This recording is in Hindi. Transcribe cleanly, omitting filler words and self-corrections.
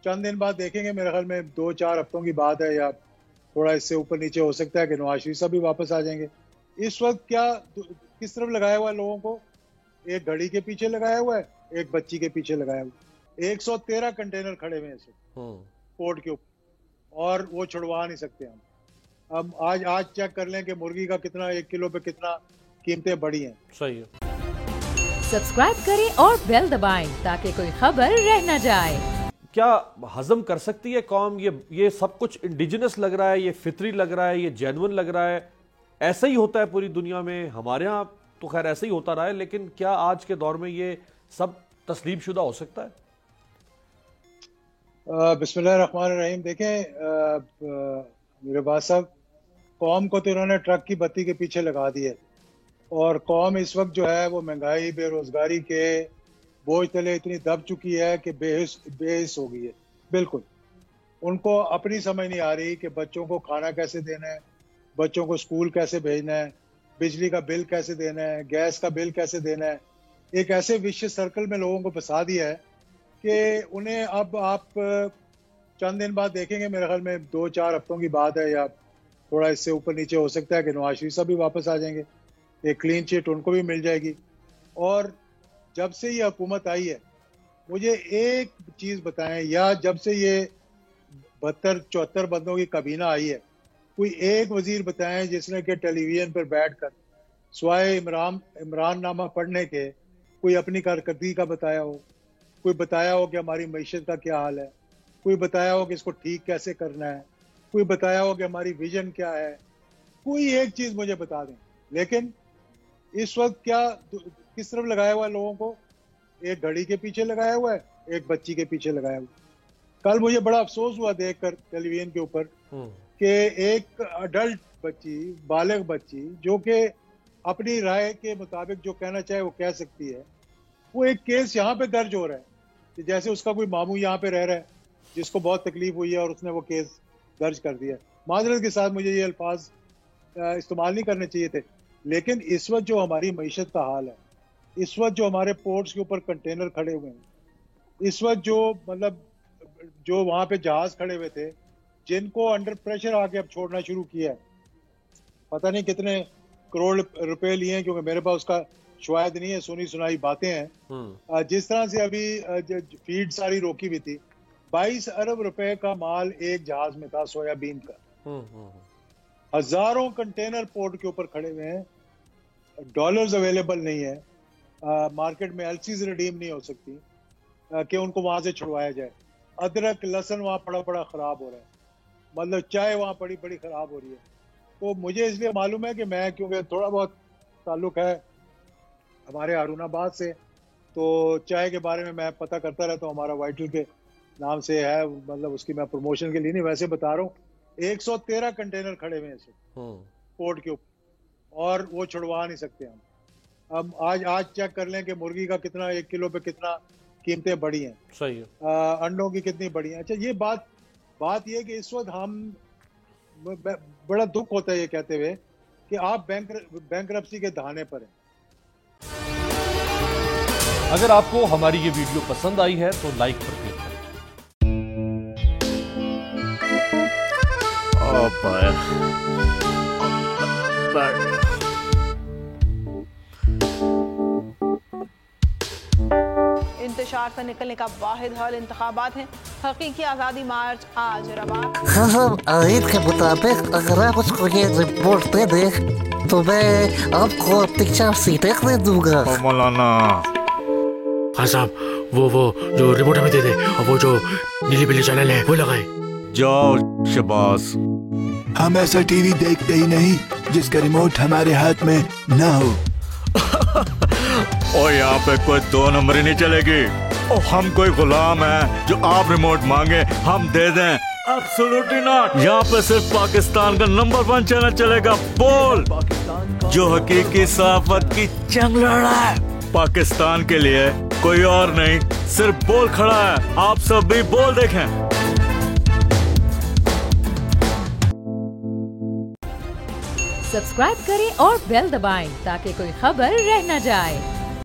चंद दिन बाद देखेंगे, मेरे ख्याल में 2-4 हफ्तों की बात है, या थोड़ा इससे ऊपर नीचे हो सकता है कि नवाज शरीफ साहब भी वापस आ जाएंगे। इस वक्त क्या किस तरफ लगाया हुआ है लोगों को? एक घड़ी के पीछे लगाया हुआ है, एक बच्ची के पीछे लगाया हुआ है। 113 कंटेनर खड़े हुए हैं इस वक्त पोर्ट के ऊपर, और वो छुड़वा नहीं सकते हम। अब आज चेक कर लें कि मुर्गी का कितना, 1 किलो पे कितना कीमतें बढ़ी हैं। सही है। सब्सक्राइब करें और बेल दबाएं ताकि कोई खबर रह न जाए। क्या हजम कर सकती है कौम ये सब कुछ? इंडिजिनस लग रहा है, ये फितरी लग रहा है, ये जेन्युइन लग रहा है। ऐसा ही होता है पूरी दुनिया में, हमारे यहाँ तो खैर ऐसा ही होता रहा है, लेकिन क्या आज के दौर में ये सब तस्लीम शुदा हो सकता है? बिस्मिल्लाहिर्रहमानिर्रहीम। देखें मेरे बात साहब, कौम को तो इन्होंने ट्रक की बत्ती के पीछे लगा दिया, और कौम इस वक्त जो है वो महंगाई, बेरोजगारी के बोझ तले इतनी दब चुकी है कि बेहिस हो गई है। बिल्कुल उनको अपनी समझ नहीं आ रही कि बच्चों को खाना कैसे देना है, बच्चों को स्कूल कैसे भेजना है, बिजली का बिल कैसे देना है, गैस का बिल कैसे देना है। एक ऐसे विशियस सर्कल में लोगों को फंसा दिया है कि उन्हें अब आप चंद दिन बाद देखेंगे, मेरे ख्याल में 2-4 हफ्तों की बात है, या थोड़ा इससे ऊपर नीचे हो सकता है कि नवाज शरीफ साहब भी वापस आ जाएंगे। एक क्लीन चिट उनको भी मिल जाएगी। और जब से ये हुकूमत आई है, मुझे एक चीज बताएं, या जब से ये 72-74 बंदों की काबीना आई है, कोई एक वजीर बताएं जिसने कि टेलीविजन पर बैठकर स्वाय इमरान नामा पढ़ने के कोई अपनी कारकर्दगी का बताया हो, कोई बताया हो कि हमारी मईशत का क्या हाल है, कोई बताया हो कि इसको ठीक कैसे करना है, कोई बताया हो कि हमारी विजन क्या है। कोई एक चीज मुझे बता दें। लेकिन इस वक्त क्या किस तरफ लगाया हुआ है लोगों को? एक घड़ी के पीछे लगाया हुआ है, एक बच्ची के पीछे लगाया हुआ है। कल मुझे बड़ा अफसोस हुआ देखकर टेलीविजन के ऊपर कि एक अडल्ट बच्ची, बालिग बच्ची, जो कि अपनी राय के मुताबिक जो कहना चाहे वो कह सकती है, वो एक केस यहाँ पे दर्ज हो रहा है कि जैसे उसका कोई मामू यहाँ पे रह रहा है जिसको बहुत तकलीफ हुई है और उसने वो केस दर्ज कर दिया। माजरत के साथ मुझे ये अल्फाज इस्तेमाल नहीं करने चाहिए थे, लेकिन इस वक्त जो हमारी मईशत का हाल है, इस वक्त जो हमारे पोर्ट्स के ऊपर कंटेनर खड़े हुए हैं, इस वक्त जो मतलब जो वहां पे जहाज खड़े हुए थे जिनको अंडर प्रेशर आके अब छोड़ना शुरू किया है, पता नहीं कितने करोड़ रुपए लिए हैं, क्योंकि मेरे पास उसका शायद नहीं है, सुनी सुनाई बातें हैं। जिस तरह से अभी फीड सारी रोकी हुई थी, 22 अरब रुपए का माल एक जहाज में था, सोयाबीन का। हजारों कंटेनर पोर्ट के ऊपर खड़े हुए हैं, डॉलर्स अवेलेबल नहीं है, मार्केट में एलसीज रिडीम नहीं हो सकती कि उनको वहां से छुड़वाया जाए। अदरक लहसुन वहां पड़ा खराब हो रहा है, मतलब चाय वहां पड़ी खराब हो रही है। तो मुझे इसलिए मालूम है कि मैं, क्योंकि थोड़ा बहुत ताल्लुक है हमारे हारूनाबाद से, तो चाय के बारे में मैं पता करता रहता हूँ। हमारा वाइटल के नाम से है, मतलब उसकी मैं प्रमोशन के लिए नहीं, वैसे बता रहा हूँ। 113 कंटेनर खड़े हुए हैं इस पोर्ट के ऊपर, और वो छुड़वा नहीं सकते हम। अब आज चेक कर लें कि मुर्गी का कितना, 1 किलो पे कितना कीमतें बढ़ी हैं। सही है। अंडों की कितनी बढ़ी हैं। अच्छा, ये बात ये कि इस वक्त हम, बड़ा दुख होता है ये कहते हुए कि आप बैंकरप्सी के दहाने पर हैं। अगर आपको हमारी ये वीडियो पसंद आई है तो लाइक पर क्लिक करें। इंतशार से निकलने का वाहिद हल इंतखाबात है। हकीकी आज़ादी मार्च आज रवा। खबर आयत के मुताबिक अगर आप उसको ये रिपोर्ट दे दे तो मैं आपको अपनी 4 सीटें दे दूंगा। मौलाना हाँ साहब, वो जो रिपोर्ट हमें दे दे, और वो जो नीली पीली चैनल है वो लगाए। जाओ शबास। हम ऐसा टीवी देखते ही नहीं जिसका रिमोट हमारे हाथ में ना हो। और यहाँ पे कोई 2 नंबरी नहीं चलेगी। और हम कोई गुलाम है जो आप रिमोट मांगे हम दे दें? Absolutely not. यहाँ पे सिर्फ पाकिस्तान का नंबर 1 चैनल चलेगा, बोल, जो हकीकी सहाफत की जंग लड़ रहा है। पाकिस्तान के लिए कोई और नहीं, सिर्फ बोल खड़ा है। आप सब भी बोल देखें। सब्सक्राइब करें और बेल दबाएं ताकि कोई खबर रह न जाए।